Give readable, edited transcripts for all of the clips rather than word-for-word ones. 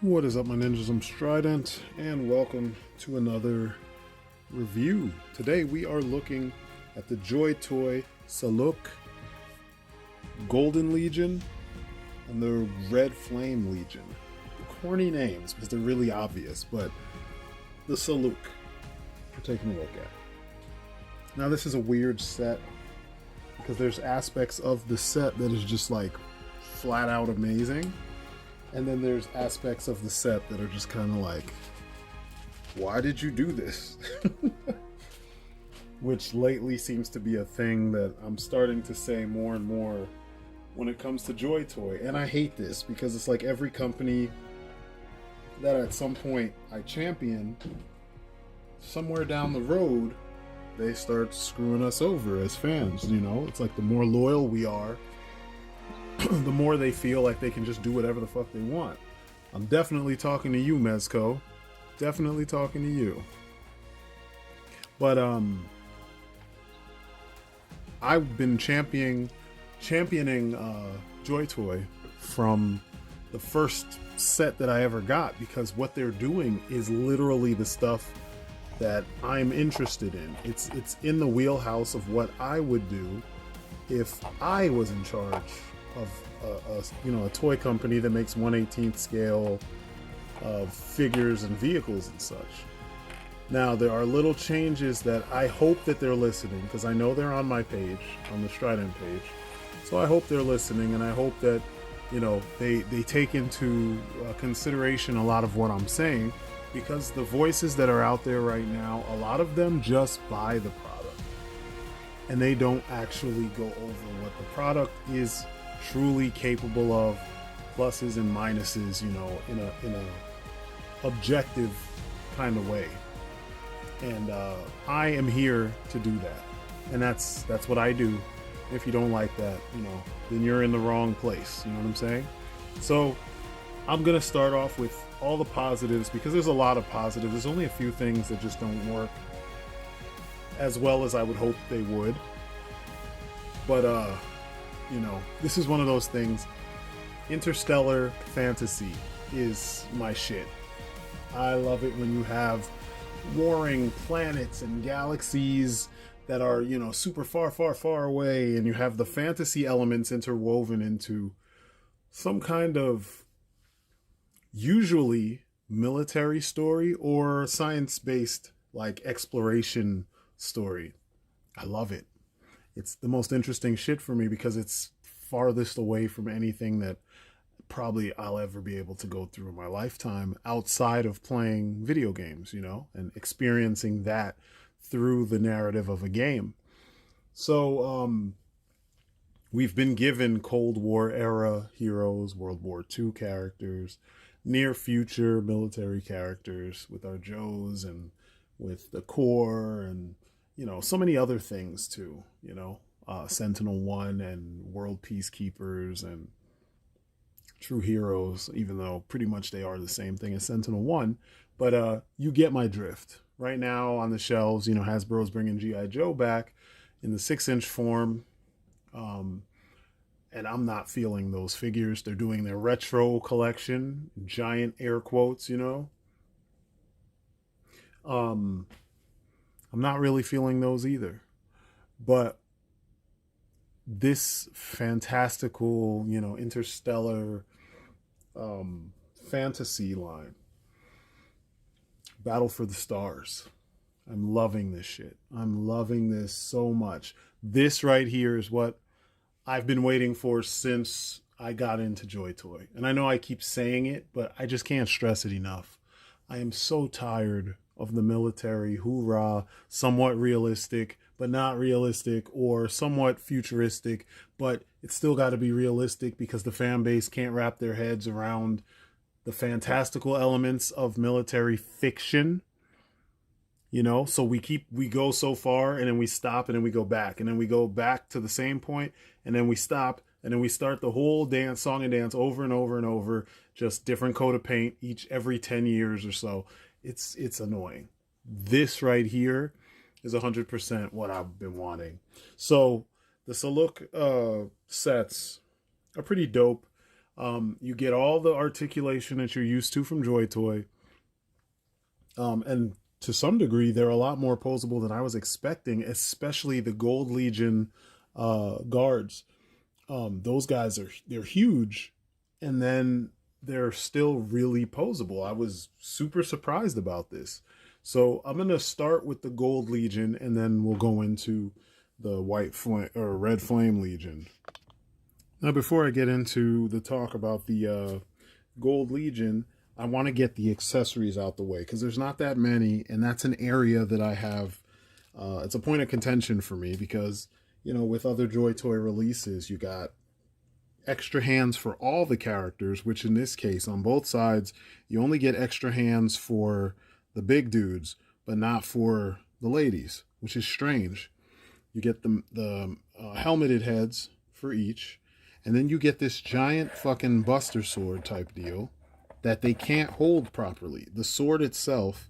What is up, my ninjas? I'm Strident, and welcome to another review. Today we are looking at the Joytoy Saluk Golden Legion and the Red Flame Legion. Corny names because they're really obvious, but the Saluk we're taking a look at. Now this is a weird set because there's aspects of the set that is just like flat out amazing. And then there's aspects of the set that are just kind of like, why did you do this? Which lately seems to be a thing that I'm starting to say more and more when it comes to Joytoy. And I hate this because it's like every company that at some point I champion, somewhere down the road, they start screwing us over as fans, you know? It's like the more loyal we are, the more they feel like they can just do whatever the fuck they want. I'm definitely talking to you, Mezco. Definitely talking to you. But I've been championing Joytoy from the first set that I ever got because what they're doing is literally the stuff that I'm interested in. It's in the wheelhouse of what I would do if I was in charge of a toy company that makes 1/18th scale figures and vehicles and such. Now there are little changes that I hope that they're listening, because I know they're on my page, on the Strident page. So I hope they're listening, and I hope that they take into consideration a lot of what I'm saying, because the voices that are out there right now, a lot of them just buy the product and they don't actually go over what the product is truly capable of, pluses and minuses, in a objective kind of way. And I am here to do that, and that's what I do. If you don't like that, then you're in the wrong place. You know what I'm saying? So I'm gonna start off with all the positives, because there's a lot of positives. There's only a few things that just don't work as well as I would hope they would. But this is one of those things. Interstellar fantasy is my shit. I love it when you have warring planets and galaxies that are, super far, far, far away, and you have the fantasy elements interwoven into some kind of usually military story or science-based like exploration story. I love it. It's the most interesting shit for me because it's farthest away from anything that probably I'll ever be able to go through in my lifetime outside of playing video games, and experiencing that through the narrative of a game. So we've been given Cold War era heroes, World War II characters, near future military characters with our Joes and with the Corps, and so many other things too, Sentinel-1 and World Peacekeepers and True Heroes, even though pretty much they are the same thing as Sentinel-1. But you get my drift. Right now on the shelves, Hasbro's bringing G.I. Joe back in the 6-inch form. And I'm not feeling those figures. They're doing their retro collection, giant air quotes, I'm not really feeling those either. But this fantastical, interstellar fantasy line, Battle for the Stars. I'm loving this shit. I'm loving this so much. This right here is what I've been waiting for since I got into Joytoy. And I know I keep saying it, but I just can't stress it enough. I am so tired of the military hoorah, somewhat realistic, but not realistic, or somewhat futuristic, but it's still got to be realistic because the fan base can't wrap their heads around the fantastical elements of military fiction. So we go so far, and then we stop, and then we go back, and then we go back to the same point, and then we stop, and then we start the whole song and dance over and over and over, just different coat of paint every 10 years or so. It's annoying. This right here is 100% what I've been wanting. So the Saluk sets are pretty dope. You get all the articulation that you're used to from Joytoy. And to some degree, they're a lot more posable than I was expecting, especially the Gold Legion guards. Those guys they're huge, and then they're still really posable. I was super surprised about this. So I'm gonna start with the Gold Legion, and then we'll go into the White Flame or Red Flame Legion. Now, before I get into the talk about the Gold Legion, I want to get the accessories out the way because there's not that many, and that's an area that I have. It's a point of contention for me because, you know, with other Joytoy releases, you got extra hands for all the characters, which in this case, on both sides, you only get extra hands for the big dudes, but not for the ladies, which is strange. You get the helmeted heads for each, and then you get this giant fucking Buster Sword type deal that they can't hold properly. The sword itself,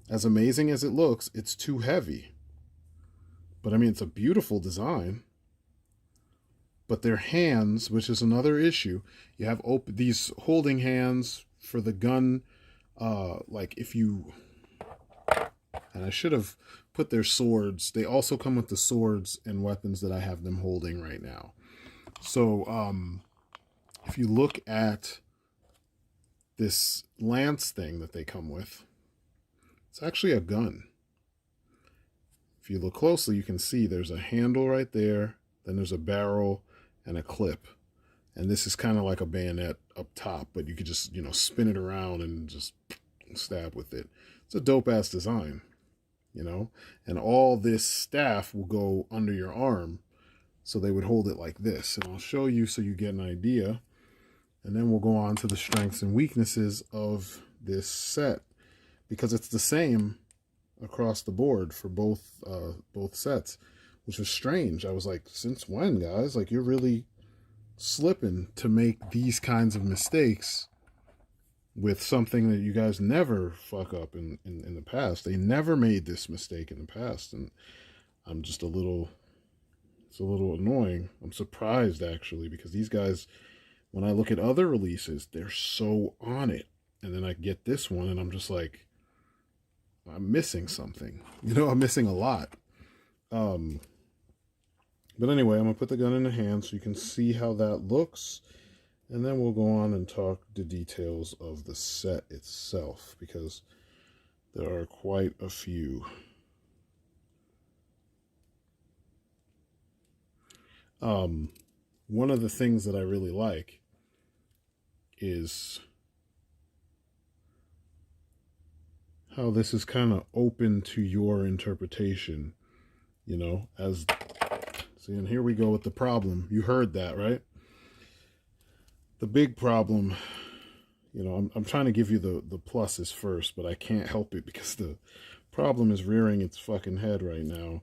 as amazing as it looks, it's too heavy. But I mean, it's a beautiful design. But their hands, which is another issue, you have these holding hands for the gun. Like if you, and I should have put their swords. They also come with the swords and weapons that I have them holding right now. So if you look at this lance thing that they come with, it's actually a gun. If you look closely, you can see there's a handle right there, then there's a barrel and a clip. And this is kind of like a bayonet up top, but you could just, you know, spin it around and just stab with it. It's a dope-ass design, you know? And all this staff will go under your arm, so they would hold it like this. And I'll show you so you get an idea. And then we'll go on to the strengths and weaknesses of this set, because it's the same across the board for both sets, which was strange. I was like, since when, guys? Like, you're really slipping to make these kinds of mistakes with something that you guys never fuck up in the past. They never made this mistake in the past, and I'm just it's a little annoying. I'm surprised, actually, because these guys, when I look at other releases, they're so on it. And then I get this one, and I'm just like, I'm missing something. You know, I'm missing a lot. But anyway, I'm going to put the gun in the hand so you can see how that looks. And then we'll go on and talk the details of the set itself, because there are quite a few. One of the things that I really like is how this is kind of open to your interpretation, you know, as, see, and here we go with the problem. You heard that, right? The big problem, you know, I'm trying to give you the pluses first, but I can't help it because the problem is rearing its fucking head right now.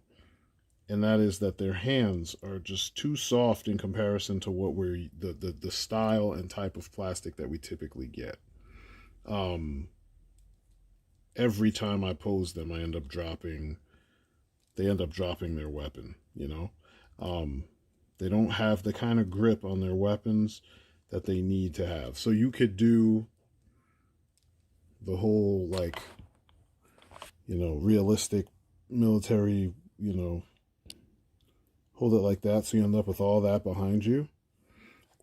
And that is that their hands are just too soft in comparison to what the style and type of plastic that we typically get. Every time I pose them, they end up dropping their weapon, you know? They don't have the kind of grip on their weapons that they need to have. So you could do the whole, like, you know, realistic military, you know, hold it like that so you end up with all that behind you.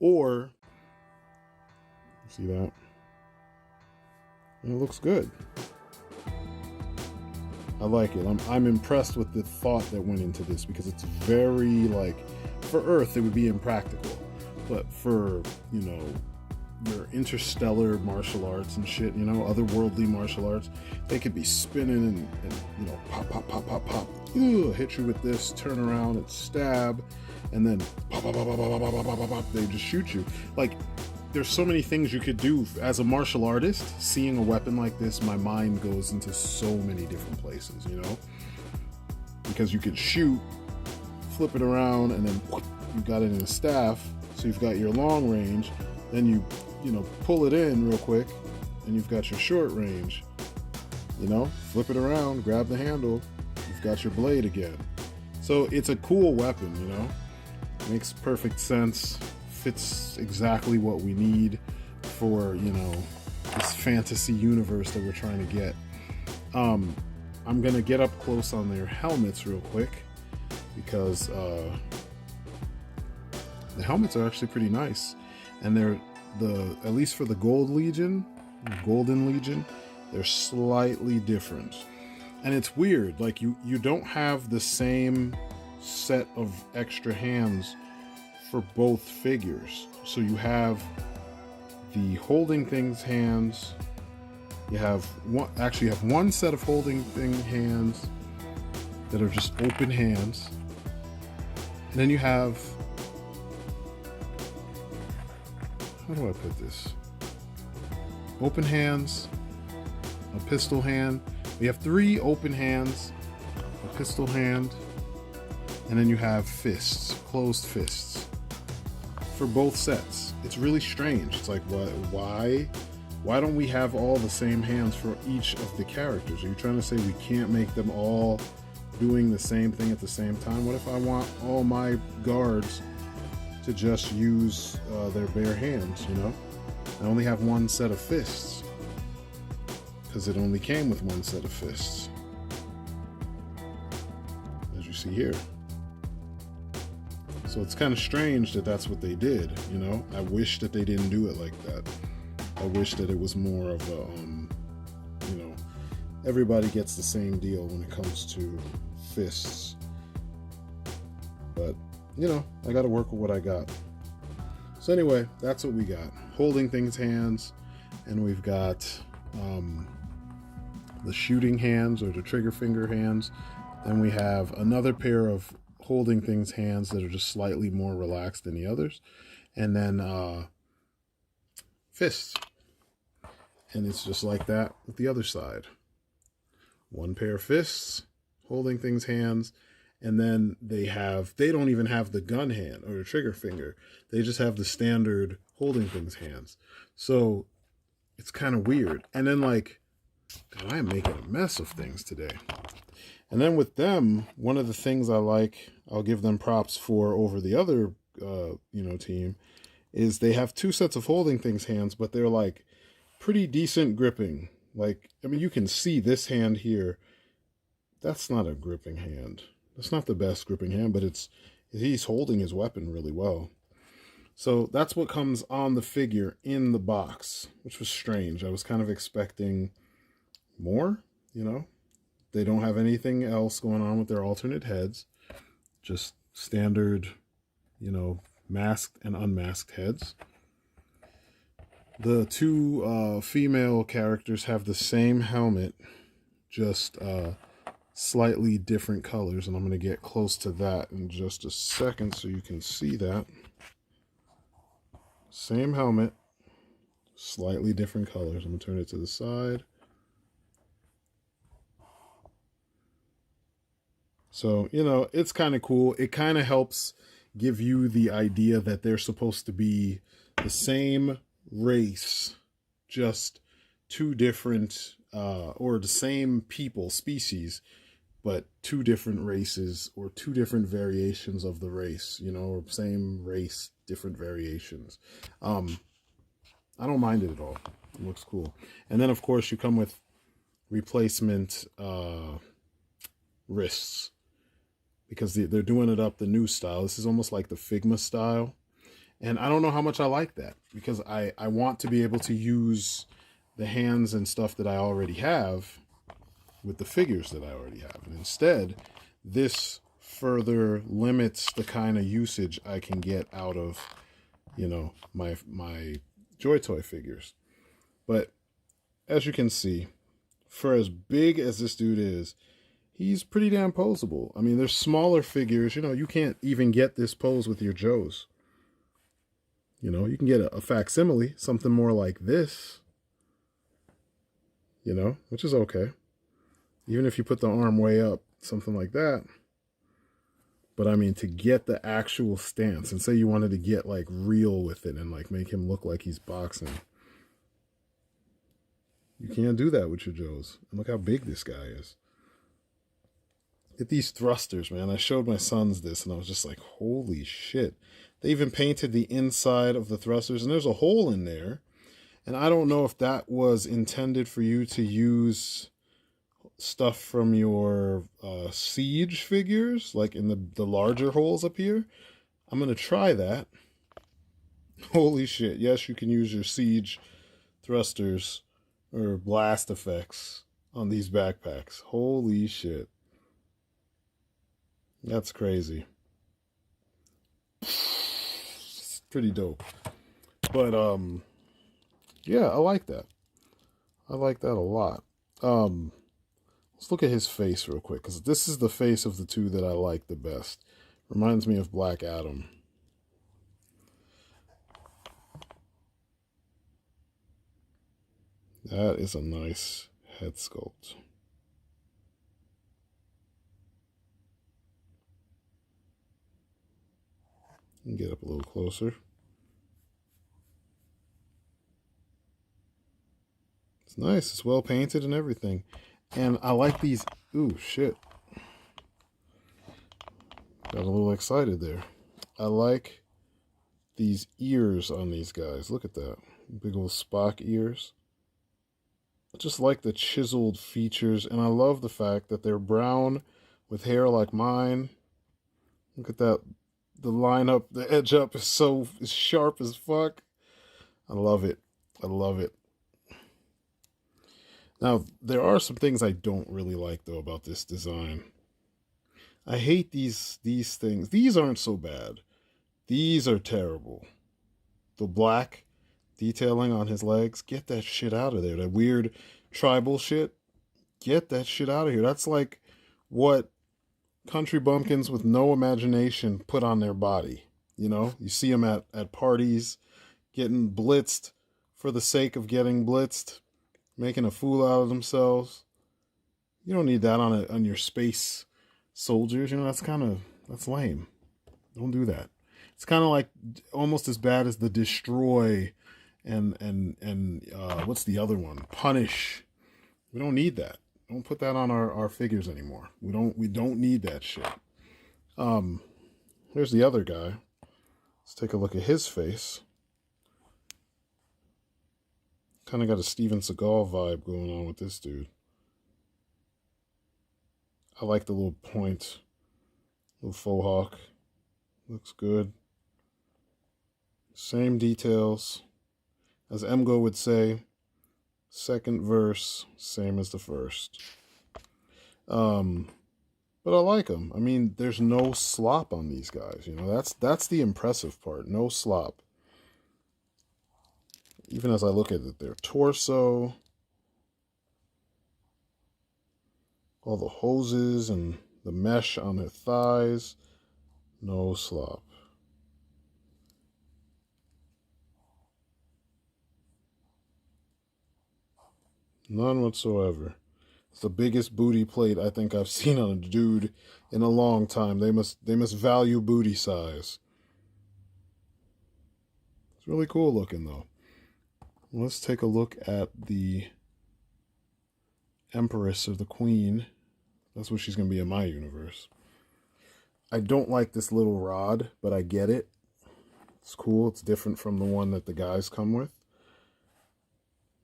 Or, see that? And it looks good. I like it. I'm impressed with the thought that went into this, because it's very, like, for Earth it would be impractical, but for, you know, your interstellar martial arts and shit, you know, otherworldly martial arts, they could be spinning and you know, pop, pop, pop, pop, pop, hit you with this, turn around and stab, and then pop, pop, pop, pop, pop, pop, pop, pop, pop, they just shoot you. Like, there's so many things you could do. As a martial artist, seeing a weapon like this, my mind goes into so many different places, you know? Because you could shoot, flip it around, and then you got it in a staff, so you've got your long range, then you know, pull it in real quick, and you've got your short range. You know, flip it around, grab the handle, you've got your blade again. So it's a cool weapon, you know? Makes perfect sense. fits exactly what we need for, you know, this fantasy universe that we're trying to get. I'm gonna get up close on their helmets real quick because the helmets are actually pretty nice, and they're at least for the Golden Legion, they're slightly different. And it's weird, like you don't have the same set of extra hands for both figures. So you have the holding things hands. You have one set of holding thing hands that are just open hands. And then you have, how do I put this? Open hands, a pistol hand. We have 3 open hands, a pistol hand, and then you have fists, closed fists for both sets. It's really strange. It's like, why don't we have all the same hands for each of the characters? Are you trying to say we can't make them all doing the same thing at the same time? What if I want all my guards to just use their bare hands, you know? I only have one set of fists because it only came with one set of fists, as you see here. So it's kind of strange that that's what they did, you know? I wish that they didn't do it like that. I wish that it was more of a, you know, everybody gets the same deal when it comes to fists. But, you know, I got to work with what I got. So anyway, that's what we got. Holding things hands, and we've got the shooting hands, or the trigger finger hands. Then we have another pair of holding things hands that are just slightly more relaxed than the others. And then fists. And it's just like that with the other side. One pair of fists, holding things hands, and then they don't even have the gun hand or the trigger finger. They just have the standard holding things hands. So it's kind of weird. And then, like, God, I am making a mess of things today. And then with them, one of the things I'll give them props for over the other, team, is they have 2 sets of holding things hands, but they're like pretty decent gripping. Like, I mean, you can see this hand here. That's not a gripping hand. That's not the best gripping hand, but he's holding his weapon really well. So that's what comes on the figure in the box, which was strange. I was kind of expecting more, you know. They don't have anything else going on with their alternate heads. Just standard, you know, masked and unmasked heads. The 2 female characters have the same helmet, just slightly different colors, and I'm going to get close to that in just a second so you can see that. Same helmet, slightly different colors. I'm going to turn it to the side. So, you know, it's kind of cool. It kind of helps give you the idea that they're supposed to be the same race, just 2 different, or the same species, but 2 different races, or 2 different variations of the race, you know, or same race, different variations. I don't mind it at all. It looks cool. And then, of course, you come with replacement wrists, because they're doing it up the new style. This is almost like the Figma style. And I don't know how much I like that, because I want to be able to use the hands and stuff that I already have with the figures that I already have. And instead, this further limits the kind of usage I can get out of, you know, my Joytoy figures. But as you can see, for as big as this dude is, he's pretty damn poseable. I mean, there's smaller figures, you know, you can't even get this pose with your Joes. You know, you can get a facsimile, something more like this, you know, which is okay. Even if you put the arm way up, something like that. But I mean, to get the actual stance, and say you wanted to get like real with it and like make him look like he's boxing, you can't do that with your Joes. And look how big this guy is. Get these thrusters, man. I showed my sons this and I was just like, holy shit. They even painted the inside of the thrusters, and there's a hole in there. And I don't know if that was intended for you to use stuff from your siege figures, like in the larger holes up here. I'm going to try that. Holy shit. Yes, you can use your siege thrusters or blast effects on these backpacks. Holy shit. That's crazy. It's pretty dope. But yeah, I like that. I like that a lot. Let's look at his face real quick, because this is the face of the two that I like the best. Reminds me of Black Adam. That is a nice head sculpt. Get up a little closer. It's nice. It's well painted and everything. And I like these. Ooh, shit. Got a little excited there. I like these ears on these guys. Look at that. Big old Spock ears. I just like the chiseled features. And I love the fact that they're brown with hair like mine. Look at that. The line up, the edge up is sharp as fuck. I love it. I love it. Now, there are some things I don't really like, though, about this design. I hate these things. These aren't so bad. These are terrible. The black detailing on his legs, get that shit out of there. That weird tribal shit, get that shit out of here. That's like what country bumpkins with no imagination put on their body. You know, you see them at parties getting blitzed for the sake of getting blitzed, making a fool out of themselves. You don't need that on your space soldiers. You know, that's lame. Don't do that. It's kind of like almost as bad as the Destroy and what's the other one? Punish. We don't need that. Don't put that on our figures anymore. We don't need that shit. Here's the other guy. Let's take a look at his face. Kind of got a Steven Seagal vibe going on with this dude. I like the little point, little faux hawk. Looks good. Same details. As Emgo would say, second verse, same as the first. But I like them. I mean, there's no slop on these guys. You know, that's the impressive part. No slop. Even as I look at it, their torso, all the hoses and the mesh on their thighs, no slop. None whatsoever. It's the biggest booty plate I think I've seen on a dude in a long time. They must value booty size. It's really cool looking though. Let's take a look at the Empress or the Queen. That's what she's going to be in my universe. I don't like this little rod, but I get it. It's cool. It's different from the one that the guys come with.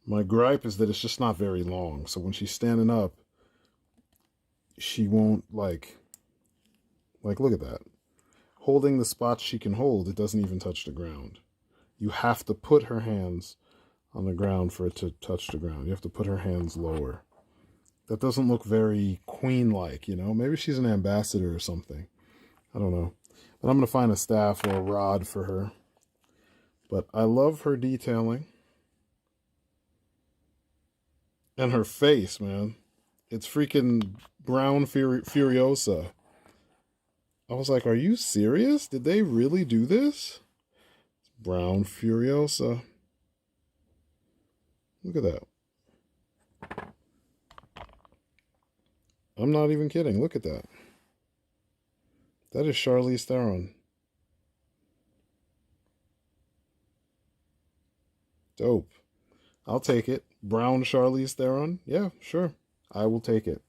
My gripe is that it's just not very long. So when she's standing up, she won't like look at that. Holding the spots she can hold, it doesn't even touch the ground. You have to put her hands on the ground for it to touch the ground. You have to put her hands lower. That doesn't look very queen-like, you know? Maybe she's an ambassador or something. I don't know. But I'm going to find a staff or a rod for her. But I love her detailing. And her face, man. It's freaking brown Furiosa. I was like, are you serious? Did they really do this? It's brown Furiosa. Look at that. I'm not even kidding. Look at that. That is Charlize Theron. Dope. I'll take it. Brown Charlize Theron? Yeah, sure. I will take it.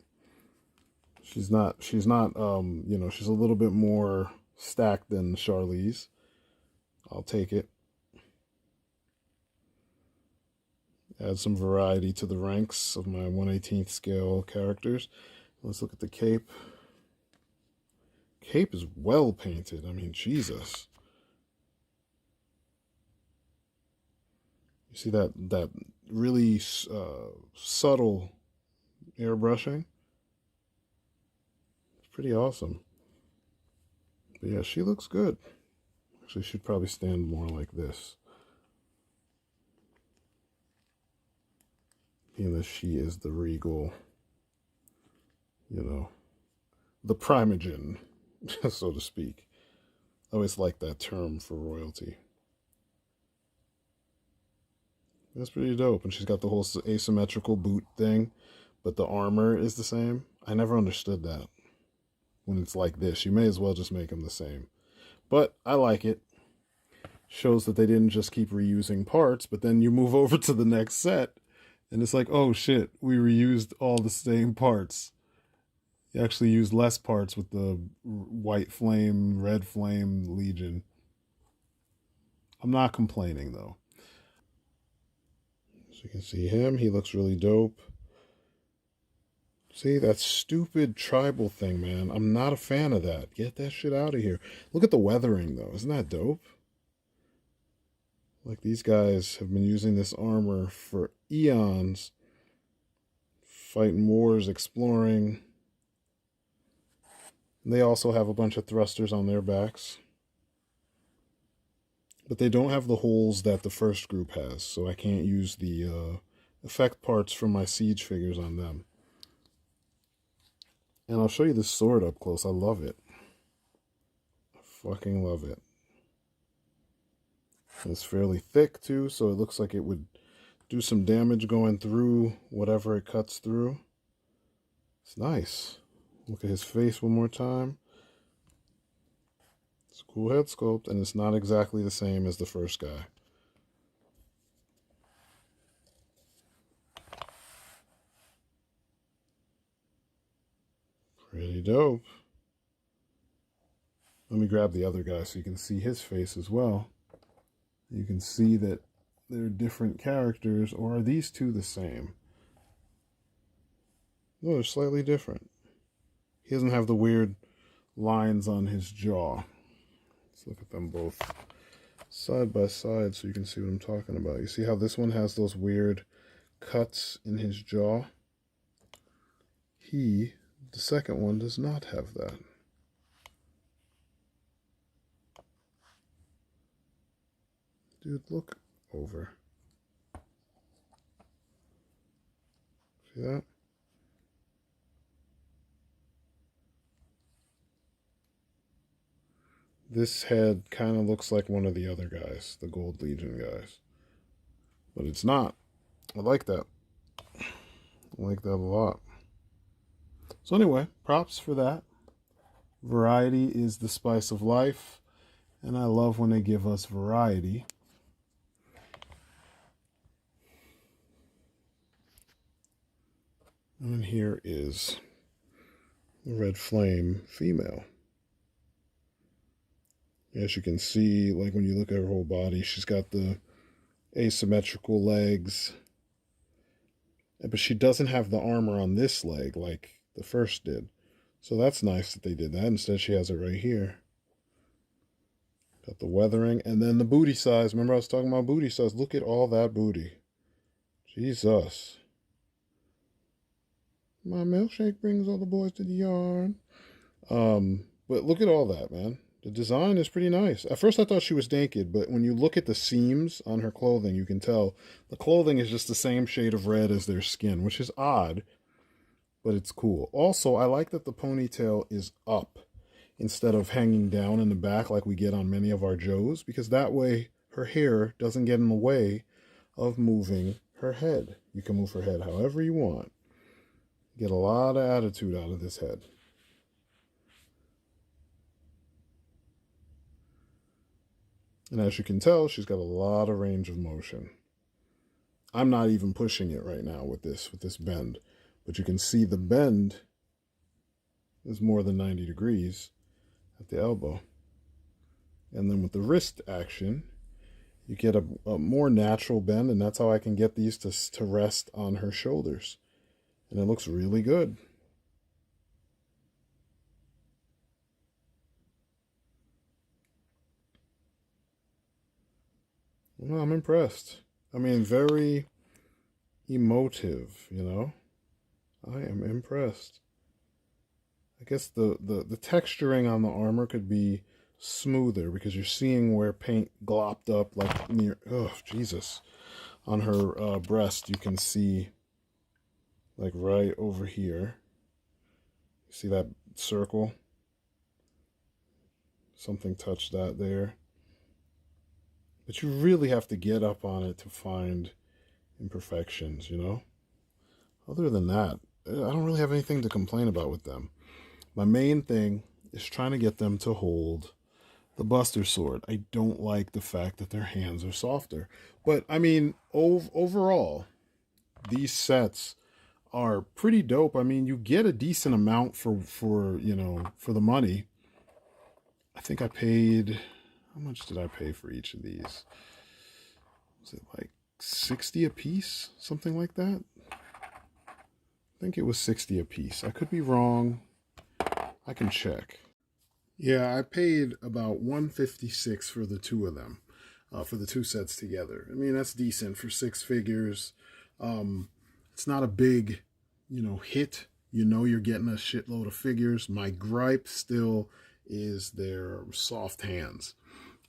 She's not, you know, she's a little bit more stacked than Charlize. I'll take it. Add some variety to the ranks of my 1/18th scale characters. Let's look at the cape. Cape is well painted. I mean, Jesus. You see that really subtle airbrushing? It's pretty awesome. But yeah, she looks good. Actually, she'd probably stand more like this. Being that she is the regal, you know, the primogen, so to speak. I always like that term for royalty. That's pretty dope. And she's got the whole asymmetrical boot thing, but the armor is the same. I never understood that. When it's like this, you may as well just make them the same. But I like it. Shows that they didn't just keep reusing parts, but then you move over to the next set, and it's like, oh shit, we reused all the same parts. You actually used less parts with the white flame, red flame Legion. I'm not complaining though. So you can see him. He looks really dope. See, that stupid tribal thing, man. I'm not a fan of that. Get that shit out of here. Look at the weathering, though. Isn't that dope? Like, these guys have been using this armor for eons. Fighting wars, exploring. And they also have a bunch of thrusters on their backs. But they don't have the holes that the first group has, so I can't use the effect parts from my siege figures on them. And I'll show you this sword up close. I love it. I fucking love it. And it's fairly thick too, so it looks like it would do some damage going through whatever it cuts through. It's nice. Look at his face one more time. It's a cool head sculpt, and it's not exactly the same as the first guy. Pretty dope. Let me grab the other guy so you can see his face as well. You can see that they're different characters, or are these two the same? No, they're slightly different. He doesn't have the weird lines on his jaw. Let's look at them both side by side so you can see what I'm talking about. You see how this one has those weird cuts in his jaw? The second one, does not have that. Dude, look over. See that? This head kind of looks like one of the other guys, the Gold Legion guys. But it's not. I like that. I like that a lot. So anyway, props for that. Variety is the spice of life. And I love when they give us variety. And here is the Red Flame female. As you can see, like when you look at her whole body, she's got the asymmetrical legs. But she doesn't have the armor on this leg like the first did. So that's nice that they did that. Instead, she has it right here. Got the weathering. And then the booty size. Remember I was talking about booty size? Look at all that booty. Jesus. My milkshake brings all the boys to the yard. But look at all that, man. The design is pretty nice. At first I thought she was naked, but when you look at the seams on her clothing, you can tell the clothing is just the same shade of red as their skin, which is odd, but it's cool. Also, I like that the ponytail is up instead of hanging down in the back like we get on many of our Joes, because that way her hair doesn't get in the way of moving her head. You can move her head however you want. Get a lot of attitude out of this head. And as you can tell, she's got a lot of range of motion. I'm not even pushing it right now with this bend. But you can see the bend is more than 90 degrees at the elbow. And then with the wrist action, you get a more natural bend, and that's how I can get these to rest on her shoulders. And it looks really good. Well, I'm impressed. I mean, very emotive, you know? I am impressed. I guess the texturing on the armor could be smoother because you're seeing where paint glopped up like near, oh, Jesus. On her breast, you can see like right over here. See that circle? Something touched that there. But you really have to get up on it to find imperfections, you know? Other than that, I don't really have anything to complain about with them. My main thing is trying to get them to hold the Buster Sword. I don't like the fact that their hands are softer. But, I mean, overall, these sets are pretty dope. I mean, you get a decent amount for you know, for the money. I think I paid, how much did I pay for each of these? Was it like 60 a piece? Something like that? I think it was 60 a piece. I could be wrong. I can check. Yeah, I paid about 156 for the two of them, for the two sets together. I mean, that's decent for six figures. It's not a big, you know, hit. You know you're getting a shitload of figures. My gripe still is their soft hands.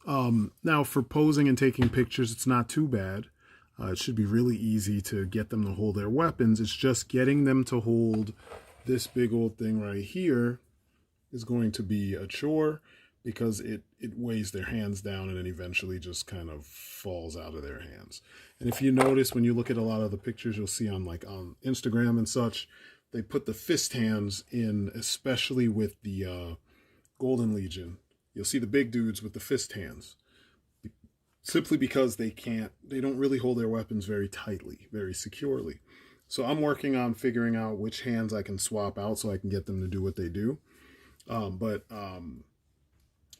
Now, for posing and taking pictures, it's not too bad. It should be really easy to get them to hold their weapons. It's just getting them to hold this big old thing right here is going to be a chore because it weighs their hands down and then eventually just kind of falls out of their hands. And if you notice, when you look at a lot of the pictures you'll see on like on Instagram and such, they put the fist hands in, especially with the Golden Legion. You'll see the big dudes with the fist hands simply because they don't really hold their weapons very tightly, very securely. So I'm working on figuring out which hands I can swap out so I can get them to do what they do.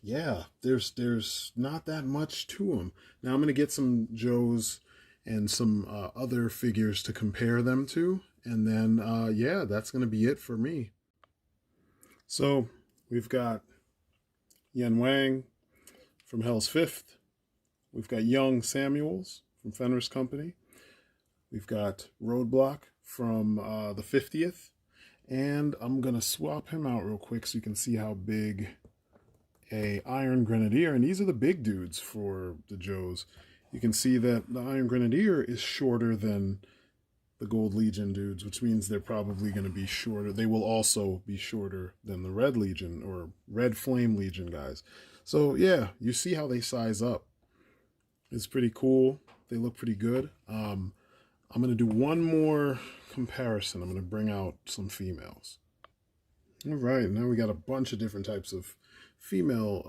Yeah, there's not that much to them. Now I'm gonna get some Joes and some other figures to compare them to, and then yeah, that's gonna be it for me. So we've got Yen Wang from Hell's Fifth. We've got Young Samuels from Fenris Company. We've got Roadblock from the 50th. And I'm going to swap him out real quick so you can see how big a Iron Grenadier, and these are the big dudes for the Joes. You can see that the Iron Grenadier is shorter than the Gold Legion dudes, which means they're probably going to be shorter. They will also be shorter than the Red Legion or Red Flame Legion guys. So yeah, you see how they size up. It's pretty cool. They look pretty good. I'm going to do one more comparison. I'm going to bring out some females. All right, now we got a bunch of different types of female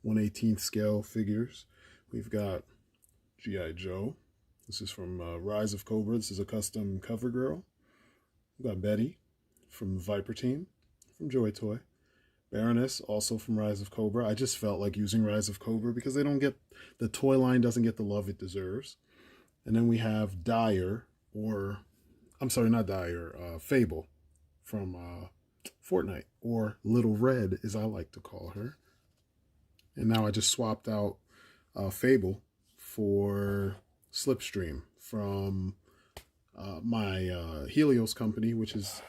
1/18th scale figures. We've got G.I. Joe. This is from Rise of Cobra. This is a custom cover girl. We've got Betty from Viper Team, from Joytoy. Baroness, also from Rise of Cobra. I just felt like using Rise of Cobra because they don't get, the toy line doesn't get the love it deserves. And then we have Dyer, or, I'm sorry, not Dyer, Fable from Fortnite, or Little Red, as I like to call her. And now I just swapped out Fable for Slipstream from my Helios company, which is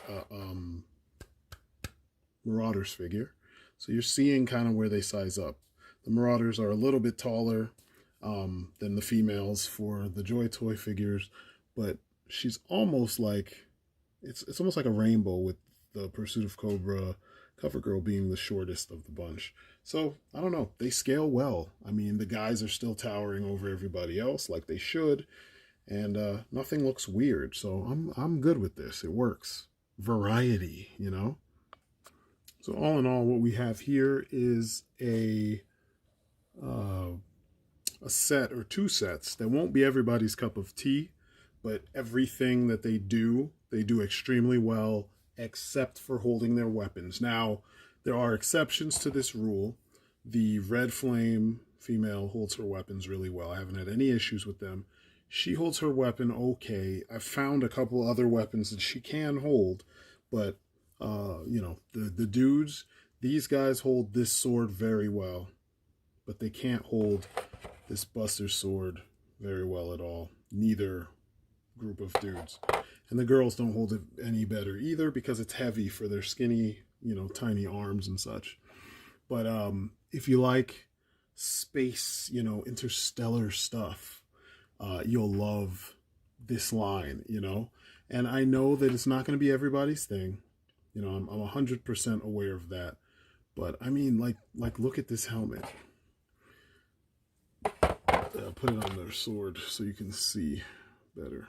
Marauders figure. So you're seeing kind of where they size up. The Marauders are a little bit taller than the females for the Joytoy figures, but she's almost like, it's almost like a rainbow, with the Pursuit of Cobra cover girl being the shortest of the bunch. So I don't know, they scale well. I mean, the guys are still towering over everybody else like they should, and nothing looks weird. So I'm good with this. It works. Variety, you know. So all in all, what we have here is a set or two sets that won't be everybody's cup of tea, but everything that they do extremely well, except for holding their weapons. Now, there are exceptions to this rule. The Red Flame female holds her weapons really well. I haven't had any issues with them. She holds her weapon okay. I've found a couple other weapons that she can hold, but you know, the dudes, these guys hold this sword very well, but they can't hold this Buster sword very well at all. Neither group of dudes. And the girls don't hold it any better either because it's heavy for their skinny, you know, tiny arms and such. But if you like space, you know, interstellar stuff, you'll love this line, you know. And I know that it's not going to be everybody's thing. You know, I'm 100% aware of that. But I mean, like look at this helmet. Put it on their sword so you can see better.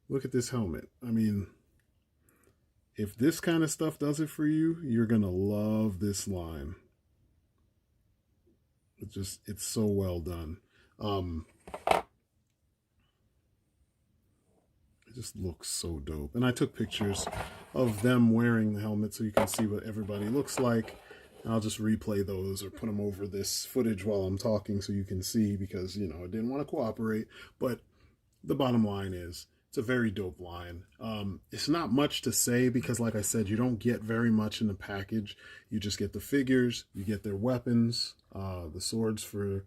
Look at this helmet. I mean, if this kind of stuff does it for you, you're going to love this line. It's so well done. It just looks so dope. And I took pictures of them wearing the helmet so you can see what everybody looks like. And I'll just replay those or put them over this footage while I'm talking so you can see, because, you know, I didn't want to cooperate. But the bottom line is, it's a very dope line. It's not much to say because, like I said, you don't get very much in the package. You just get the figures, you get their weapons, the swords for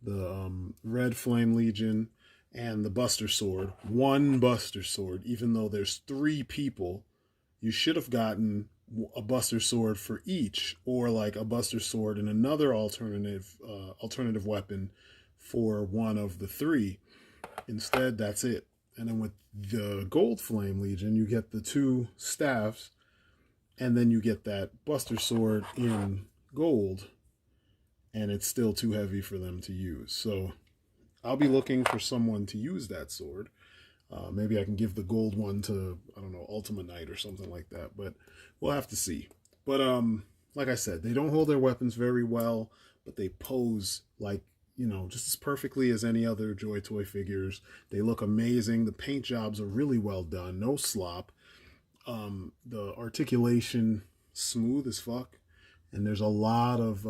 the Red Flame Legion, and the Buster Sword. One Buster Sword, even though there's 3 people, you should have gotten a Buster Sword for each, or like a Buster Sword and another alternative weapon for one of the 3. Instead, that's it. And then with the Gold Flame Legion, you get the 2 staffs, and then you get that Buster Sword in gold, and it's still too heavy for them to use. So I'll be looking for someone to use that sword. Maybe I can give the gold one to, I don't know, Ultima Knight or something like that, but we'll have to see. But like I said, they don't hold their weapons very well, but they pose like, you know, just as perfectly as any other Joytoy figures. They look amazing. The paint jobs are really well done. No slop. The articulation, smooth as fuck. And there's a lot of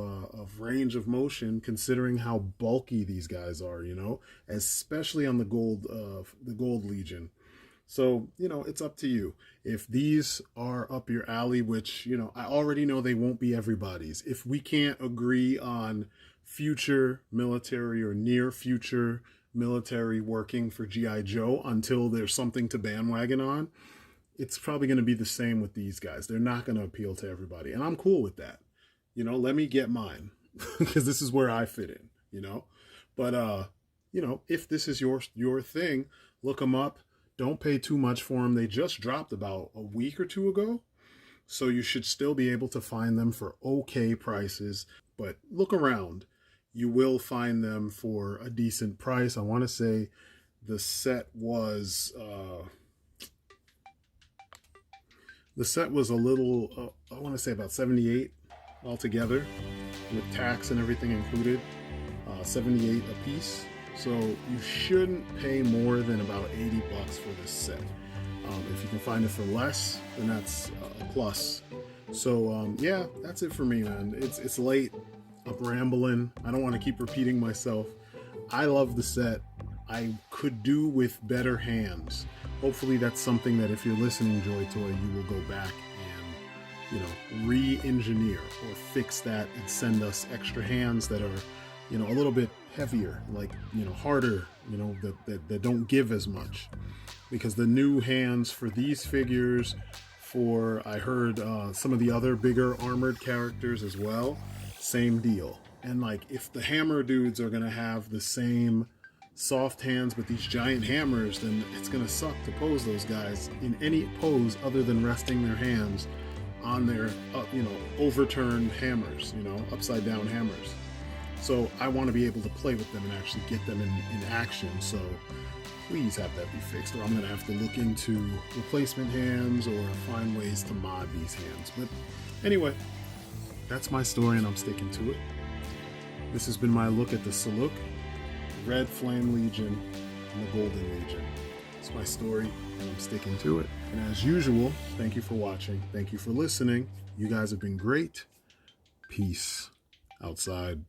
range of motion considering how bulky these guys are, you know, especially on the Gold Legion. So, you know, it's up to you. If these are up your alley, which, you know, I already know they won't be everybody's. If we can't agree on future military or near future military working for G.I. Joe until there's something to bandwagon on, it's probably going to be the same with these guys. They're not going to appeal to everybody. And I'm cool with that. You know, let me get mine because this is where I fit in, you know. But, you know, if this is your thing, look them up. Don't pay too much for them. They just dropped about a week or 2 ago. So you should still be able to find them for okay prices. But look around. You will find them for a decent price. I want to say the set was a little, I want to say about 78 altogether with tax and everything included, 78 a piece. So you shouldn't pay more than about 80 bucks for this set. If you can find it for less, then that's a plus. So yeah, that's it for me, man. It's late. I'm rambling. I don't want to keep repeating myself. I love the set. I could do with better hands. Hopefully that's something that if you're listening, Joytoy, you will go back and, you know, re-engineer or fix that and send us extra hands that are, you know, a little bit heavier, like, you know, harder, you know, that don't give as much. Because the new hands for these figures, for I heard some of the other bigger armored characters as well, same deal. And like, if the hammer dudes are gonna have the same soft hands but these giant hammers, then it's gonna suck to pose those guys in any pose other than resting their hands on their you know, overturned hammers, you know, upside down hammers. So I want to be able to play with them and actually get them in action. So please have that be fixed, or I'm gonna have to look into replacement hands or find ways to mod these hands. But anyway, that's my story and I'm sticking to it. This has been my look at the Saluk, Red Flame Legion, and the Golden Legion. It's my story and I'm sticking to it. And as usual, thank you for watching. Thank you for listening. You guys have been great. Peace outside